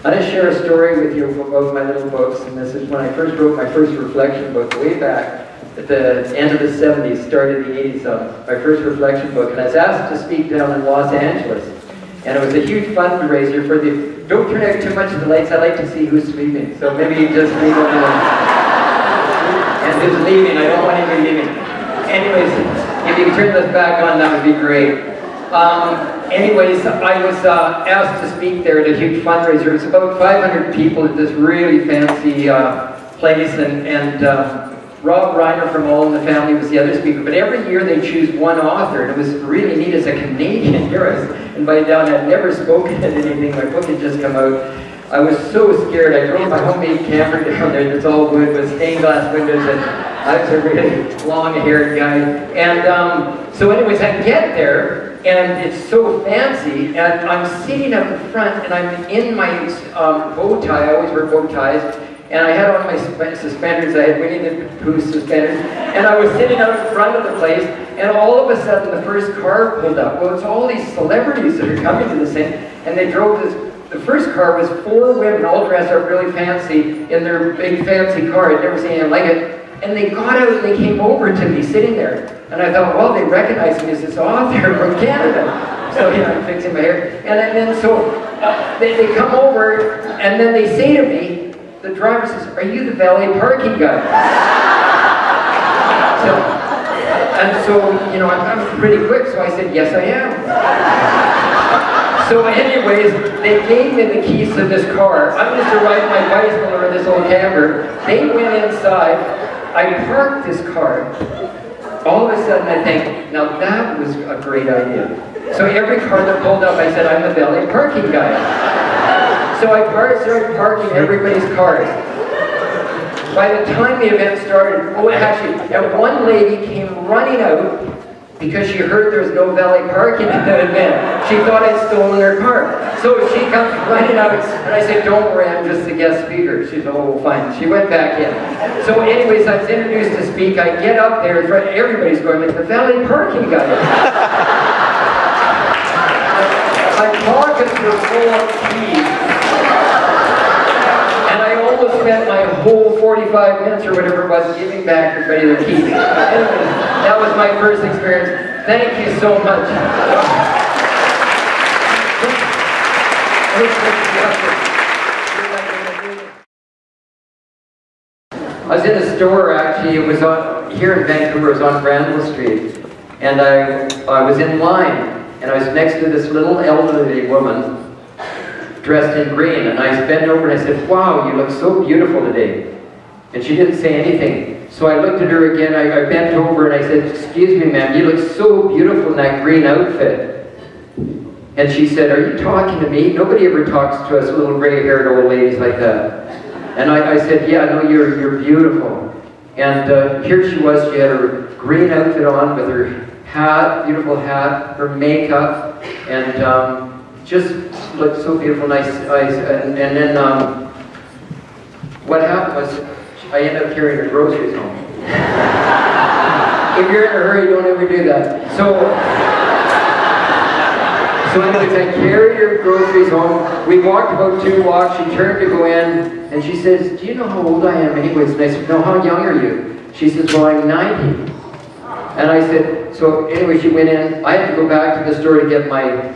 I'm going to share a story with you about my little books, and this is when I first wrote my first reflection book way back at the end of the 70s, start of the 80s, my first reflection book, and I was asked to speak down in Los Angeles, and it was a huge fundraiser for the, don't turn out too much of the lights, I like to see who's sleeping, so maybe you just leave them and who's leaving, I don't want anybody leaving. Anyways, if you can turn this back on, that would be great. Anyways, I was asked to speak there at a huge fundraiser. It was about 500 people at this really fancy place, and Rob Reiner from All in the Family was the other speaker. But every year they choose one author, and it was really neat as a Canadian. Here I was invited down. I'd never spoken at anything. My book had just come out. I was so scared. I drove my homemade camper down there that's all wood with stained glass windows, and I was a really long-haired guy. And so anyways, I get there, and it's so fancy, and I'm sitting up in front, and I'm in my bow tie. I always wear bow ties, and I had on my suspenders. I had Winnie the Pooh suspenders, and I was sitting out in front of the place, and all of a sudden the first car pulled up. Well, it's all these celebrities that are coming to this thing, and they drove this. The first car was 4 women all dressed up really fancy in their big fancy car. I'd never seen anything like it. And they got out and they came over to me sitting there. And I thought, well, they recognize me as this author from Canada. So, you know, I'm fixing my hair. And then so they come over, and then they say to me, the driver says, "Are you the valet parking guy?" So, you know, I'm pretty quick, so I said, "Yes, I am." So anyways, they gave me the keys to this car. I was to ride my bicycle or this old camper. They went inside. I parked this car. All of a sudden I think, now that was a great idea. So every car that pulled up, I said, "I'm the valet parking guy." So I started parking everybody's cars. By the time the event started, oh actually, and one lady came running out because she heard there was no valet parking at the event. She thought I'd stolen her car. So she comes running out, and I said, "Don't worry, I'm just the guest speaker." She said, "Oh, fine." She went back in. So anyways, I was introduced to speak. I get up there in front, everybody's going like, "The valet parking guy." My pockets were full of keys. And I almost spent my whole 45 minutes or whatever it was giving back everybody their keys. Anyways, that was my first experience. Thank you so much. I was in a store actually, it was on, here in Vancouver, it was on Granville Street. And I was in line, and I was next to this little elderly woman dressed in green, and I bent over and I said, "Wow, you look so beautiful today." And she didn't say anything. So I looked at her again, I bent over and I said, "Excuse me, ma'am, you look so beautiful in that green outfit." And she said, "Are you talking to me? Nobody ever talks to us little gray-haired old ladies like that." And I said, "Yeah, no, you're beautiful." And here she was, she had her green outfit on with her hat, beautiful hat, her makeup, and just looked so beautiful, nice eyes. And then what happened was I ended up carrying her groceries home. If you're in a hurry, don't ever do that. So anyways, I carried her groceries home. We walked about 2 blocks. She turned to go in, and she says, "Do you know how old I am anyways?" And I said, "No, how young are you?" She says, "Well, I'm 90. And I said, so anyway, she went in. I had to go back to the store to get my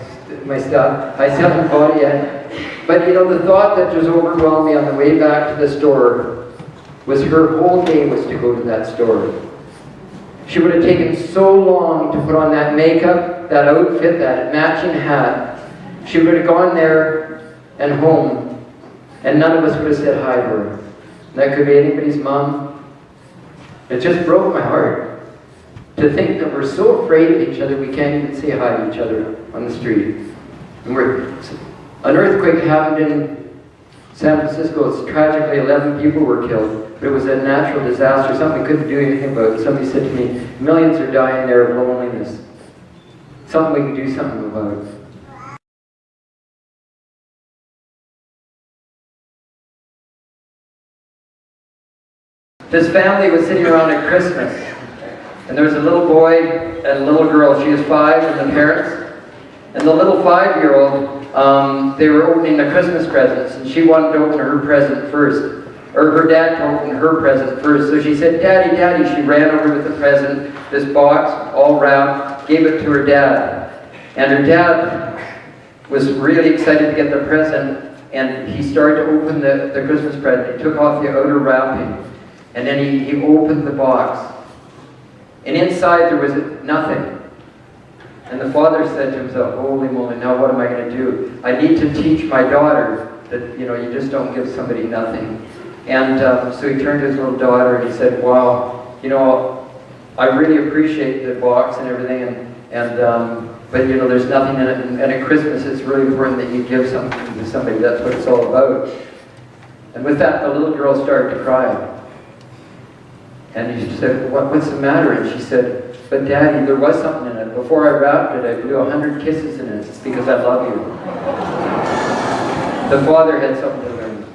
stuff. I still haven't bought it yet. But you know, the thought that just overwhelmed me on the way back to the store was her whole day was to go to that store. She would have taken so long to put on that makeup, that outfit, that matching hat. She would have gone there and home, and none of us would have said hi to her. That could be anybody's mom. It just broke my heart to think that we're so afraid of each other we can't even say hi to each other on the street. And an earthquake happened in San Francisco. It's tragically 11 people were killed. But it was a natural disaster, something we couldn't do anything about. Somebody said to me, millions are dying there of loneliness. Something we can do something about. This family was sitting around at Christmas, and there was a little boy and a little girl. She was 5 and the parents. And the little 5-year-old they were opening the Christmas presents, and she wanted to open her present first. Or her dad to open her present first. So she said, Daddy, Daddy. She ran over with the present, this box, all wrapped, gave it to her dad. And her dad was really excited to get the present, and he started to open the Christmas present. He took off the outer wrapping, and then he opened the box. And inside there was nothing. And the father said to himself, holy moly, now what am I going to do? I need to teach my daughter that, you just don't give somebody nothing. And so he turned to his little daughter and he said, wow, I really appreciate the box and everything, but there's nothing in it. And at Christmas, it's really important that you give something to somebody. That's what it's all about. And with that, the little girl started to cry. And he said, what's the matter? And she said, but Daddy, there was something in it. Before I wrapped it, I blew 100 kisses in it. It's because I love you. The father had something to learn.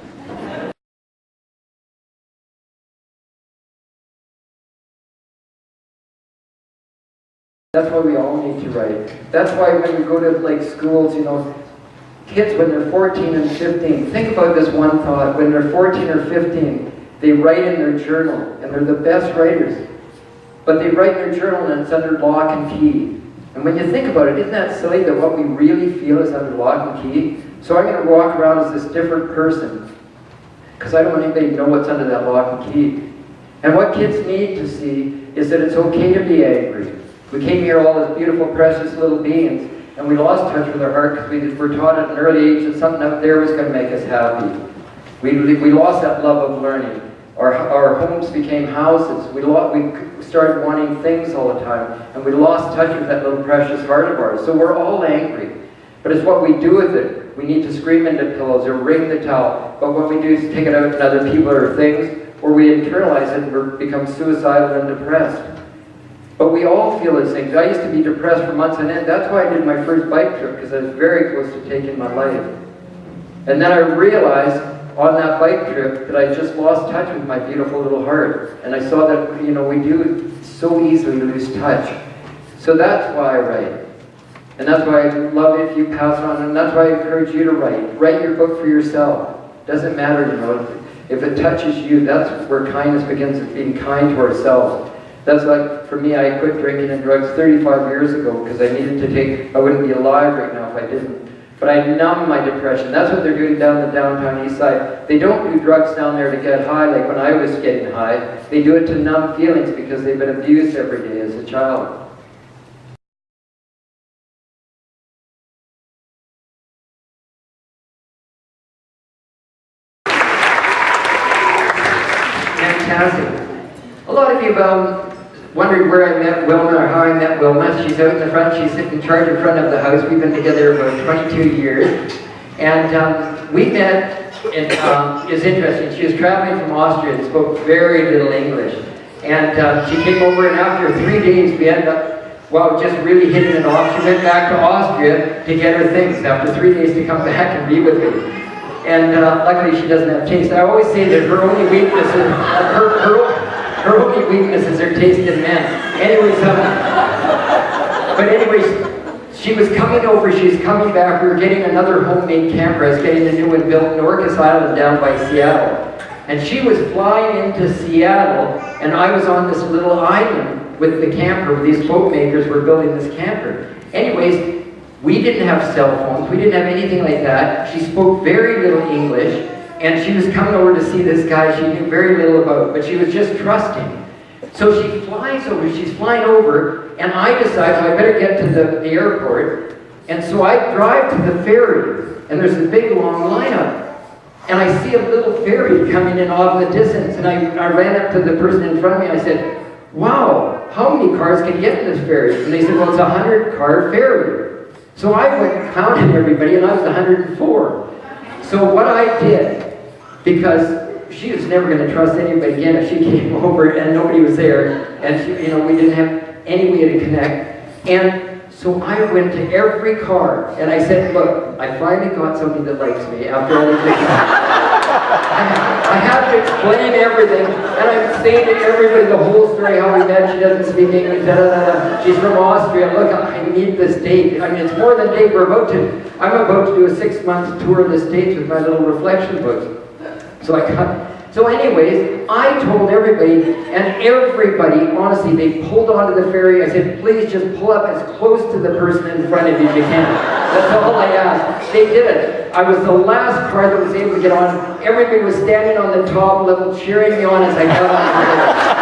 That's why we all need to write. That's why when we go to schools, kids when they're 14 and 15, think about this one thought. When they're 14 or 15, they write in their journal, and they're the best writers. But they write in their journal and it's under lock and key. And when you think about it, isn't that silly that what we really feel is under lock and key? So I'm going to walk around as this different person, because I don't want anybody to know what's under that lock and key. And what kids need to see is that it's okay to be angry. We came here all as beautiful, precious little beings, and we lost touch with our heart because we were taught at an early age that something up there was going to make us happy. We lost that love of learning. Our homes became houses. We started wanting things all the time, and we lost touch with that little precious heart of ours. So we're all angry. But it's what we do with it. We need to scream into pillows or wring the towel. But what we do is take it out on other people or things, or we internalize it and we become suicidal and depressed. But we all feel these things. I used to be depressed for months on end. That's why I did my first bike trip, because I was very close to taking my life. And then I realized on that bike trip that I just lost touch with my beautiful little heart. And I saw that, we do so easily lose touch. So that's why I write. And that's why I love it if you pass on, and that's why I encourage you to write. Write your book for yourself. Doesn't matter, if it touches you, that's where kindness begins, with being kind to ourselves. That's like, for me, I quit drinking and drugs 35 years ago because I needed to I wouldn't be alive right now if I didn't. But I numbed my depression. That's what they're doing down the downtown east side. They don't do drugs down there to get high like when I was getting high. They do it to numb feelings because they've been abused every day as a child. Fantastic. A lot of you wondered where I met Wilma or how I met Wilma. She's out in the front. She's in charge in front of the house. We've been together about 22 years. And we met, and it was interesting. She was traveling from Austria and spoke very little English. And she came over, and after 3 days we ended up, just really hitting it off. She went back to Austria to get her things after 3 days to come back and be with me. And luckily she doesn't have taste. I always say that her only weakness is, her only weaknesses are taste in men. Anyways, she was coming over, she's coming back, we were getting another homemade camper. I was getting a new one built in Orcas Island down by Seattle. And she was flying into Seattle, and I was on this little island with the camper, where these boat makers were building this camper. Anyways, we didn't have cell phones, we didn't have anything like that. She spoke very little English. And she was coming over to see this guy she knew very little about, but she was just trusting. So she flies over, she's flying over, and I decide, I better get to the airport. And so I drive to the ferry, and there's a big long lineup. And I see a little ferry coming in off in the distance, and I ran up to the person in front of me, and I said, wow, how many cars can get in this ferry? And they said, well, it's a 100-car ferry. So I went counting everybody, and I was 104. So what I did, because she was never going to trust anybody again if she came over and nobody was there, and she, we didn't have any way to connect. And so I went to every car and I said, look, I finally got somebody that likes me after all these years. I have to explain everything, and I'm saying to everybody the whole story, how we met, she doesn't speak English, da, da, da, da. She's from Austria, look, I need this date. I mean, it's more than a date, I'm about to do a 6-month tour of the States with my little reflection books. So anyways, I told everybody, and everybody, honestly, they pulled onto the ferry. I said, please just pull up as close to the person in front of you as you can. That's all I asked. They did it. I was the last car that was able to get on. Everybody was standing on the top level cheering me on as I got on.